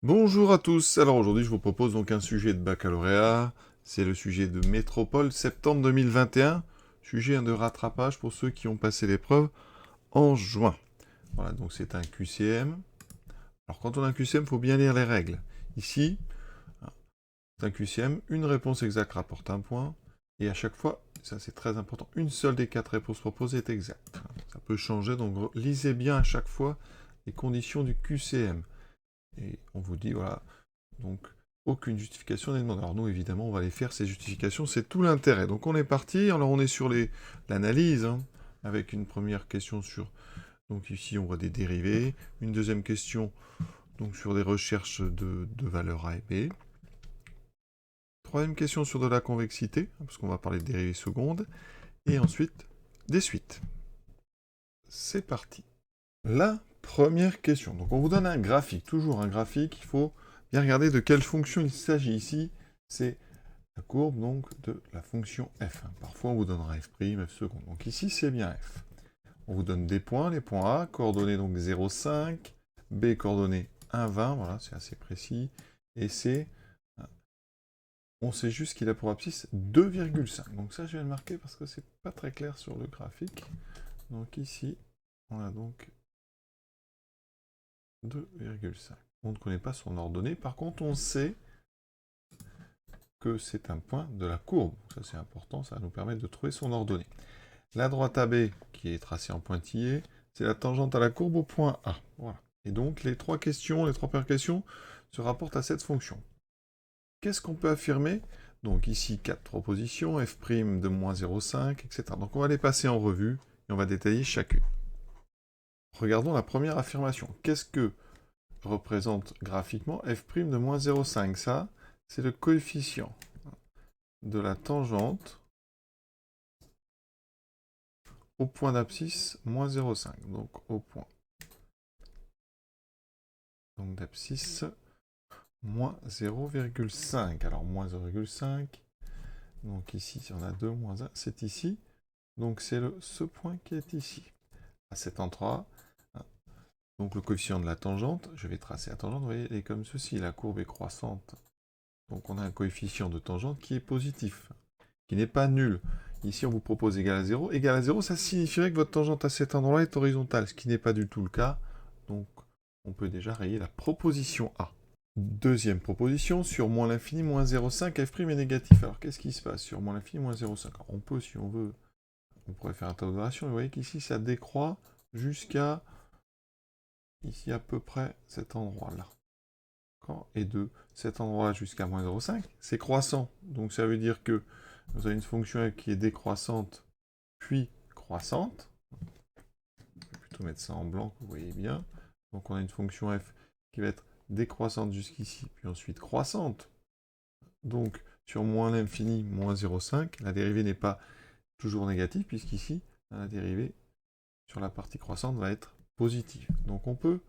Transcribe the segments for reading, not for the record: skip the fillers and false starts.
Bonjour à tous, alors aujourd'hui je vous propose donc un sujet de baccalauréat, c'est le sujet de métropole septembre 2021, sujet de rattrapage pour ceux qui ont passé l'épreuve en juin. Voilà, donc c'est un QCM. Alors quand on a un QCM, il faut bien lire les règles. Ici, c'est un QCM, une réponse exacte rapporte un point, et à chaque fois, ça c'est très important, une seule des 4 réponses proposées est exacte. Ça peut changer, donc lisez bien à chaque fois les conditions du QCM. Et on vous dit, voilà, donc aucune justification n'est demandée. Alors nous, évidemment, on va les faire, ces justifications, c'est tout l'intérêt. Donc on est parti, alors on est sur l'analyse, avec une première question sur, donc ici on voit des dérivés, une deuxième question donc sur des recherches de valeurs A et B, troisième question sur de la convexité, parce qu'on va parler de dérivés secondes, et ensuite des suites. C'est parti. La première question. Donc on vous donne un graphique, toujours un graphique, il faut bien regarder de quelle fonction il s'agit ici. C'est la courbe donc de la fonction f. Parfois on vous donnera f', f seconde. Donc ici c'est bien f. On vous donne des points, les points A, coordonnées donc 0,5, B coordonnées 1,20, voilà, c'est assez précis, et C, on sait juste qu'il a pour abscisse 2,5. Donc ça je vais le marquer parce que c'est pas très clair sur le graphique. Donc ici, on a donc 2,5. On ne connaît pas son ordonnée, par contre on sait que c'est un point de la courbe. Ça c'est important, ça va nous permettre de trouver son ordonnée. La droite AB, qui est tracée en pointillé, c'est la tangente à la courbe au point A. Voilà. Et donc les trois premières questions se rapportent à cette fonction. Qu'est-ce qu'on peut affirmer? Donc ici, 4 propositions, f' de moins 0,5, etc. Donc on va les passer en revue et on va détailler chacune. Regardons la première affirmation. Qu'est-ce que représente graphiquement f' de moins 0,5? Ça, c'est le coefficient de la tangente au point d'abscisse moins 0,5. Donc au point d'abscisse moins 0,5. Alors moins 0,5. Donc ici, si on a 2, moins 1, c'est ici. Donc c'est ce point qui est ici. À cet endroit, donc le coefficient de la tangente, je vais tracer la tangente, vous voyez, elle est comme ceci. La courbe est croissante. Donc on a un coefficient de tangente qui est positif, qui n'est pas nul. Ici, on vous propose égal à 0. Égal à 0, ça signifierait que votre tangente à cet endroit est horizontale, ce qui n'est pas du tout le cas. Donc, on peut déjà rayer la proposition A. Deuxième proposition, sur moins l'infini, moins 0,5, f' est négatif. Alors, qu'est-ce qui se passe sur moins l'infini, moins 0,5? On peut, si on veut, on pourrait faire un tableau de variation. Vous voyez qu'ici, ça décroît jusqu'à, ici, à peu près cet endroit-là. Et de cet endroit-là jusqu'à moins 0,5, c'est croissant. Donc, ça veut dire que vous avez une fonction f qui est décroissante, puis croissante. Je vais plutôt mettre ça en blanc, que vous voyez bien. Donc, on a une fonction f qui va être décroissante jusqu'ici, puis ensuite croissante. Donc, sur moins l'infini, moins 0,5, la dérivée n'est pas toujours négative, puisqu'ici, la dérivée sur la partie croissante va être positive. Donc, on peut,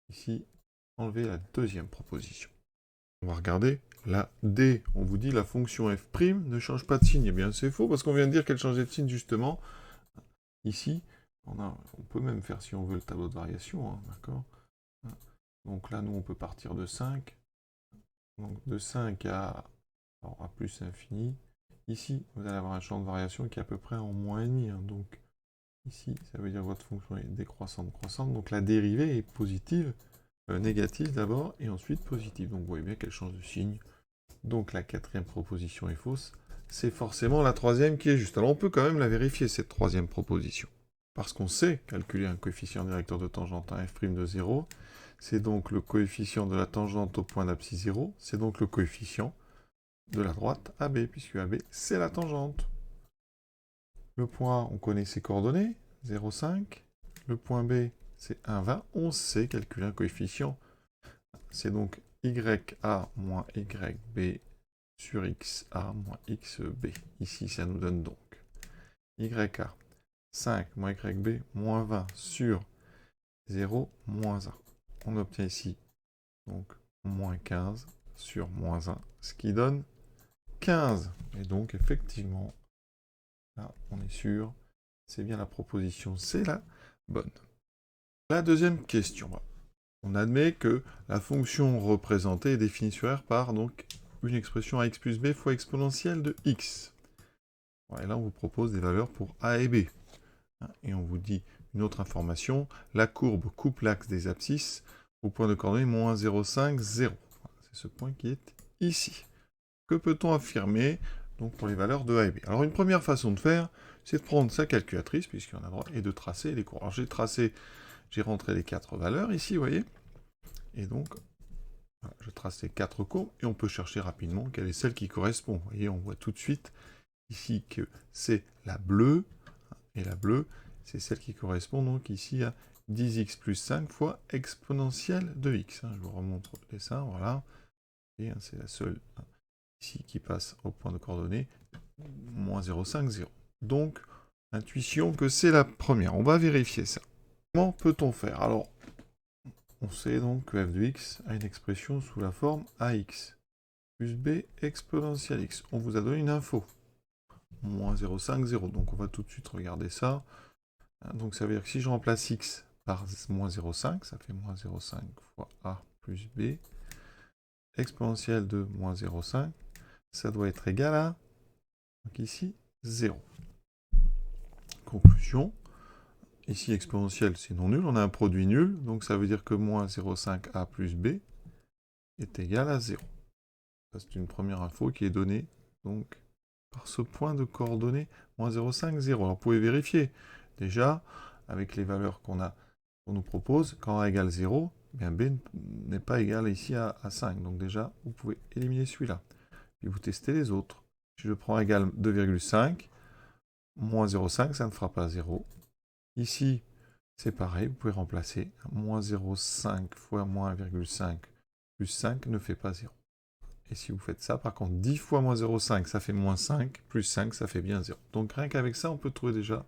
ici, enlever la deuxième proposition. On va regarder la D. On vous dit la fonction f' ne change pas de signe. Eh bien, c'est faux, parce qu'on vient de dire qu'elle changeait de signe, justement. Ici, on peut même faire, si on veut, le tableau de variation, d'accord? Donc là, nous, on peut partir de 5. Donc de 5 à plus infini. Ici, vous allez avoir un champ de variation qui est à peu près en moins et demi. Donc ici, ça veut dire que votre fonction est décroissante, croissante. Donc la dérivée est positive, négative d'abord, et ensuite positive. Donc vous voyez bien qu'elle change de signe. Donc la quatrième proposition est fausse. C'est forcément la troisième qui est juste. Alors on peut quand même la vérifier, cette troisième proposition. Parce qu'on sait calculer un coefficient directeur de tangente à f' de 0. C'est donc le coefficient de la tangente au point d'abscisse 0. C'est donc le coefficient de la droite AB, puisque AB, c'est la tangente. Le point A, on connaît ses coordonnées, 0,5. Le point B, c'est 1,20. On sait calculer un coefficient. C'est donc YA moins YB sur XA moins XB. Ici, ça nous donne donc YA 5 moins YB moins 20 sur 0 moins 1. On obtient ici donc moins 15 sur moins 1, ce qui donne 15. Et donc, effectivement, là, on est sûr, c'est bien la proposition, c'est la bonne. La deuxième question. On admet que la fonction représentée est définie sur R par donc une expression ax plus b fois exponentielle de x. Et là, on vous propose des valeurs pour a et b. Et on vous dit une autre information, la courbe coupe l'axe des abscisses au point de coordonnée moins 0,5, 0. C'est ce point qui est ici. Que peut-on affirmer donc, pour les valeurs de a et b? Alors, une première façon de faire, c'est de prendre sa calculatrice, puisqu'il y en a droit, et de tracer les courbes. Alors, j'ai rentré les 4 valeurs ici, vous voyez. Et donc, voilà, je trace les 4 courbes, et on peut chercher rapidement quelle est celle qui correspond. Vous voyez, on voit tout de suite ici que c'est la bleue, et la bleue, c'est celle qui correspond donc ici à 10x plus 5 fois exponentielle de x. Je vous remontre le dessin, voilà. Et c'est la seule ici qui passe au point de coordonnée, moins 0,5, 0. Donc, intuition que c'est la première. On va vérifier ça. Comment peut-on faire? Alors, on sait donc que f de x a une expression sous la forme ax plus b exponentielle x. On vous a donné une info. Moins 0,5, 0. Donc, on va tout de suite regarder ça. Donc, ça veut dire que si je remplace x par moins 0,5, ça fait moins 0,5 fois a plus b exponentielle de moins 0,5. Ça doit être égal à, donc ici, 0. Conclusion. Ici, exponentielle, c'est non nul. On a un produit nul. Donc, ça veut dire que moins 0,5a plus b est égal à 0. Ça, c'est une première info qui est donnée donc, par ce point de coordonnée, moins 0,5, 0. Alors, vous pouvez vérifier. Déjà, avec les valeurs qu'on nous propose, quand a égale 0, bien b n'est pas égal ici à 5. Donc, déjà, vous pouvez éliminer celui-là. Puis, vous testez les autres. Si je prends égal 2,5, moins 0,5, ça ne fera pas 0. Ici, c'est pareil, vous pouvez remplacer. Moins 0,5 fois moins 1,5 plus 5 ne fait pas 0. Et si vous faites ça, par contre, 10 fois moins 0,5, ça fait moins 5, plus 5, ça fait bien 0. Donc rien qu'avec ça, on peut trouver déjà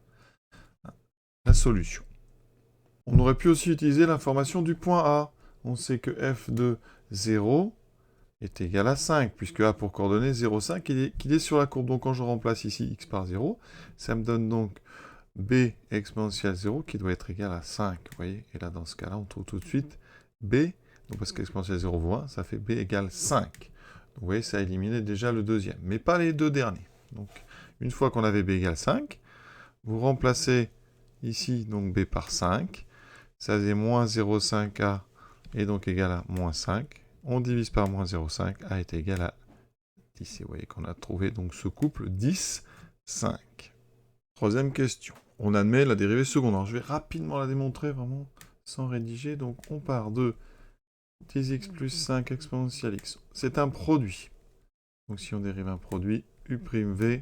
la solution. On aurait pu aussi utiliser l'information du point A. On sait que f de 0 est égal à 5, puisque A pour coordonnée 0,5, qu'il est sur la courbe. Donc quand je remplace ici x par 0, ça me donne donc b exponentielle 0 qui doit être égal à 5. Vous voyez? Et là, dans ce cas-là, on trouve tout de suite b, donc parce qu'exponentielle 0 vaut 1, ça fait b égale 5. Donc vous voyez, ça a éliminé déjà le deuxième, mais pas les deux derniers. Donc une fois qu'on avait b égale 5, vous remplacez ici donc b par 5, ça faisait moins 0,5a et donc égal à moins 5. On divise par moins 0,5, a est égal à 10. Et vous voyez qu'on a trouvé donc ce couple 10, 5. Troisième question. On admet la dérivée seconde. Alors je vais rapidement la démontrer vraiment sans rédiger. Donc on part de 10x plus 5 exponentielle x. C'est un produit. Donc si on dérive un produit, u'v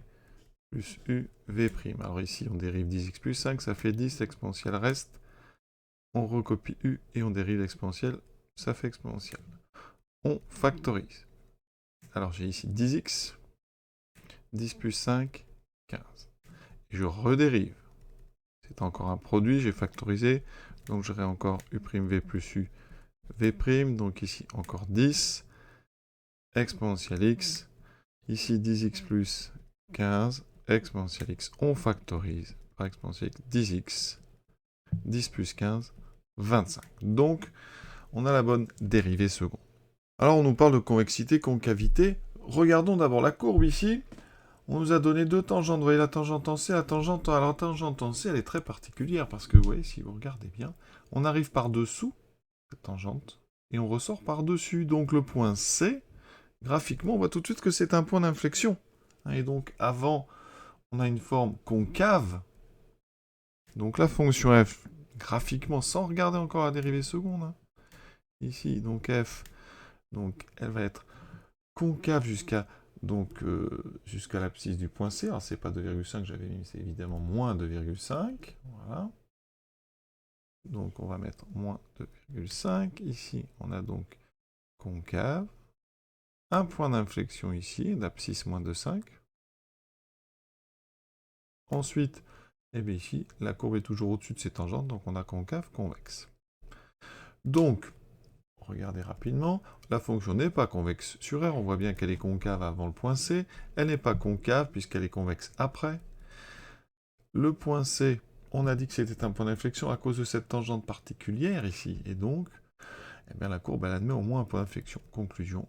plus uv'. Alors ici on dérive 10x plus 5, ça fait 10, exponentielle reste. On recopie u et on dérive l'exponentielle, ça fait exponentielle. On factorise. Alors j'ai ici 10x, 10 plus 5, 15. Et je redérive. C'est encore un produit, j'ai factorisé, donc j'aurai encore u'v plus uv', donc ici encore 10, exponentielle x, ici 10x plus 15, exponentielle x, on factorise par exponentielle x, 10x, 10 plus 15, 25. Donc, on a la bonne dérivée seconde. Alors, on nous parle de convexité, concavité. Regardons d'abord la courbe ici. On nous a donné deux tangentes. Vous voyez la tangente en C, la tangente en A. Alors, la tangente en C, elle est très particulière parce que, vous voyez, si vous regardez bien, on arrive par-dessous cette tangente et on ressort par-dessus. Donc, le point C, graphiquement, on voit tout de suite que c'est un point d'inflexion. Et donc, avant, on a une forme concave. Donc, la fonction f, graphiquement, sans regarder encore la dérivée seconde, ici, donc f, donc, elle va être concave jusqu'à l'abscisse du point C. Alors, c'est pas 2,5 que j'avais mis, c'est évidemment moins 2,5. Voilà. Donc, on va mettre moins 2,5. Ici, on a donc concave. Un point d'inflexion ici, l'abscisse moins 2,5. Ensuite, eh bien ici, la courbe est toujours au-dessus de ses tangentes, donc on a concave, convexe. Donc, regardez rapidement, la fonction n'est pas convexe sur R, on voit bien qu'elle est concave avant le point C, elle n'est pas concave puisqu'elle est convexe après. Le point C, on a dit que c'était un point d'inflexion à cause de cette tangente particulière ici, et donc, eh bien la courbe elle admet au moins un point d'inflexion. Conclusion,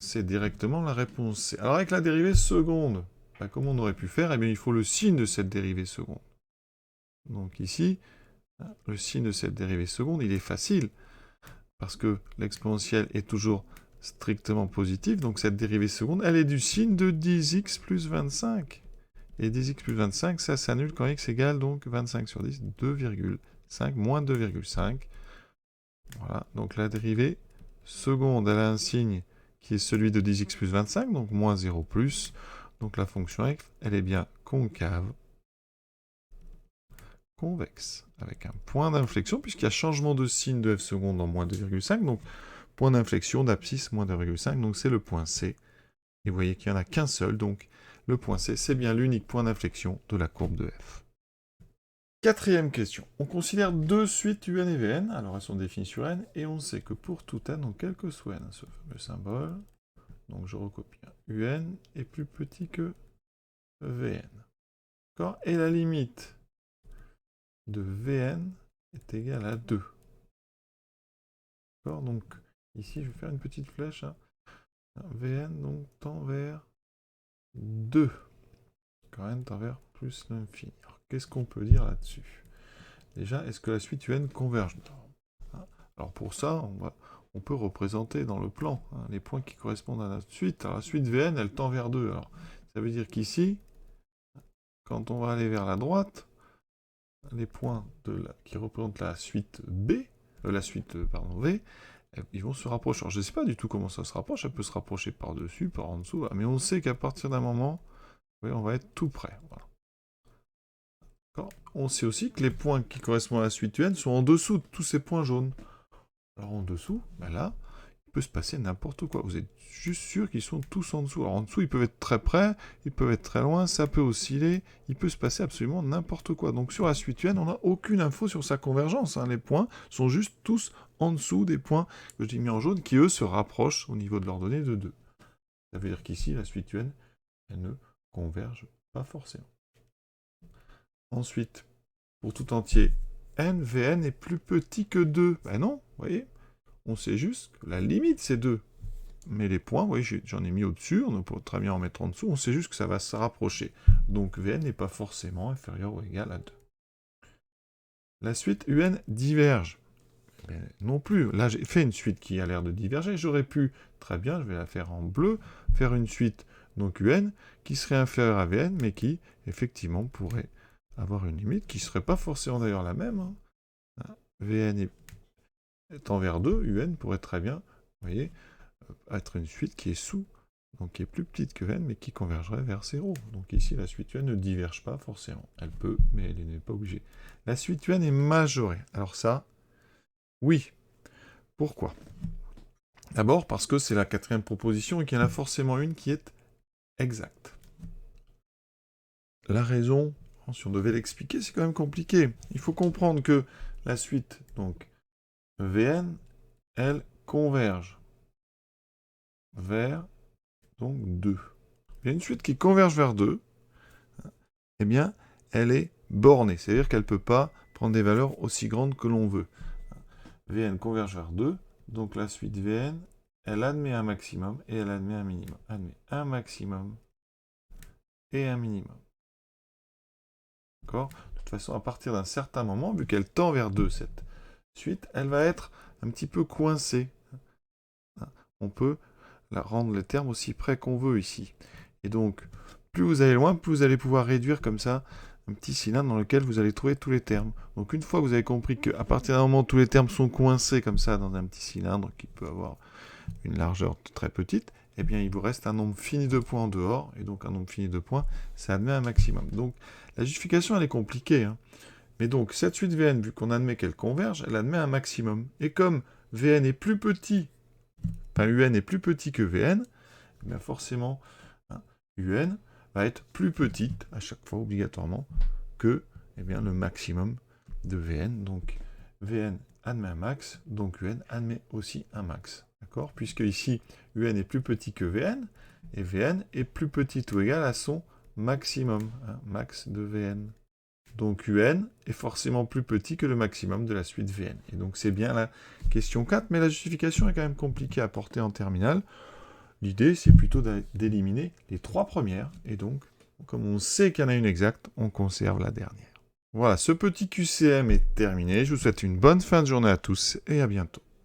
c'est directement la réponse C. Alors avec la dérivée seconde, ben, comment on aurait pu faire? Eh bien il faut le signe de cette dérivée seconde. Donc ici, le signe de cette dérivée seconde, il est facile, parce que l'exponentielle est toujours strictement positive, donc cette dérivée seconde, elle est du signe de 10x plus 25. Et 10x plus 25, ça s'annule quand x égale donc 25 sur 10, 2,5, moins 2,5. Voilà, donc la dérivée seconde, elle a un signe qui est celui de 10x plus 25, donc moins 0 plus. Donc la fonction f, elle est bien concave, convexe, avec un point d'inflexion, puisqu'il y a changement de signe de f seconde en moins 2,5, donc point d'inflexion d'abscisse moins 2,5, donc c'est le point C. Et vous voyez qu'il n'y en a qu'un seul, donc le point C, c'est bien l'unique point d'inflexion de la courbe de f. Quatrième question. On considère deux suites un et vn, alors elles sont définies sur n, et on sait que pour tout n, donc quel que soit n, ce fameux symbole, donc je recopie, un est plus petit que vn. D'accord? Et la limite de vn est égale à 2. D'accord? Donc ici, je vais faire une petite flèche. Hein. Vn donc tend vers 2. Quand n tend vers plus l'infini. Alors qu'est-ce qu'on peut dire là-dessus? Déjà, est-ce que la suite un converge? Alors pour ça, on peut représenter dans le plan les points qui correspondent à notre suite. Alors la suite Vn, elle tend vers 2. Alors ça veut dire qu'ici, quand on va aller vers la droite, les points qui représentent la suite V, ils vont se rapprocher. Alors je ne sais pas du tout comment ça se rapproche, elle peut se rapprocher par-dessus, par en dessous, mais on sait qu'à partir d'un moment, on va être tout près. Voilà. On sait aussi que les points qui correspondent à la suite UN sont en dessous de tous ces points jaunes. Alors en dessous, ben là, il peut se passer n'importe quoi. Vous êtes juste sûr qu'ils sont tous en dessous. Alors en dessous, ils peuvent être très près, ils peuvent être très loin, ça peut osciller, il peut se passer absolument n'importe quoi. Donc sur la suite UN, on n'a aucune info sur sa convergence. Les points sont juste tous en dessous des points que j'ai mis en jaune, qui eux se rapprochent au niveau de l'ordonnée de 2. Ça veut dire qu'ici, la suite UN, elle ne converge pas forcément. Ensuite, pour tout entier, Vn est plus petit que 2. Ben non, vous voyez, on sait juste que la limite c'est 2. Mais les points, vous voyez, j'en ai mis au-dessus, on peut très bien en mettre en dessous, on sait juste que ça va se rapprocher. Donc Vn n'est pas forcément inférieur ou égal à 2. La suite Un diverge. Mais non plus. Là, j'ai fait une suite qui a l'air de diverger. J'aurais pu, très bien, je vais la faire en bleu, faire une suite, donc Un, qui serait inférieure à Vn, mais qui, effectivement, pourrait avoir une limite qui ne serait pas forcément d'ailleurs la même. Vn étant vers 2, Un pourrait très bien, vous voyez, être une suite qui est sous, donc qui est plus petite que N, mais qui convergerait vers 0. Donc ici, la suite UN ne diverge pas forcément. Elle peut, mais elle n'est pas obligée. La suite UN est majorée. Alors ça, oui. Pourquoi? D'abord parce que c'est la quatrième proposition et qu'il y en a forcément une qui est exacte. La raison, si on devait l'expliquer, c'est quand même compliqué. Il faut comprendre que la suite, donc, Vn, elle converge vers, donc, 2. Il y a une suite qui converge vers 2, eh bien, elle est bornée. C'est-à-dire qu'elle ne peut pas prendre des valeurs aussi grandes que l'on veut. Vn converge vers 2, donc la suite Vn, elle admet un maximum et elle admet un minimum. Admet un maximum et un minimum. D'accord? De toute façon, à partir d'un certain moment, vu qu'elle tend vers 2, cette suite, elle va être un petit peu coincée. On peut la rendre les termes aussi près qu'on veut ici. Et donc, plus vous allez loin, plus vous allez pouvoir réduire comme ça un petit cylindre dans lequel vous allez trouver tous les termes. Donc une fois que vous avez compris qu'à partir d'un moment, tous les termes sont coincés comme ça dans un petit cylindre qui peut avoir une largeur très petite, eh bien il vous reste un nombre fini de points en dehors, et donc un nombre fini de points, ça admet un maximum. Donc la justification, elle est compliquée. Mais donc cette suite Vn, vu qu'on admet qu'elle converge, elle admet un maximum. Et comme Vn est plus petit, enfin Un est plus petit que Vn, eh bien forcément, Un va être plus petite, à chaque fois obligatoirement, que le maximum de Vn. Donc Vn admet un max, donc Un admet aussi un max. D'accord? Puisque ici, Un est plus petit que Vn, et Vn est plus petit ou égal à son maximum, max de Vn. Donc UN est forcément plus petit que le maximum de la suite Vn. Et donc c'est bien la question 4, mais la justification est quand même compliquée à porter en terminale. L'idée, c'est plutôt d'éliminer les 3 premières. Et donc, comme on sait qu'il y en a une exacte, on conserve la dernière. Voilà, ce petit QCM est terminé. Je vous souhaite une bonne fin de journée à tous et à bientôt.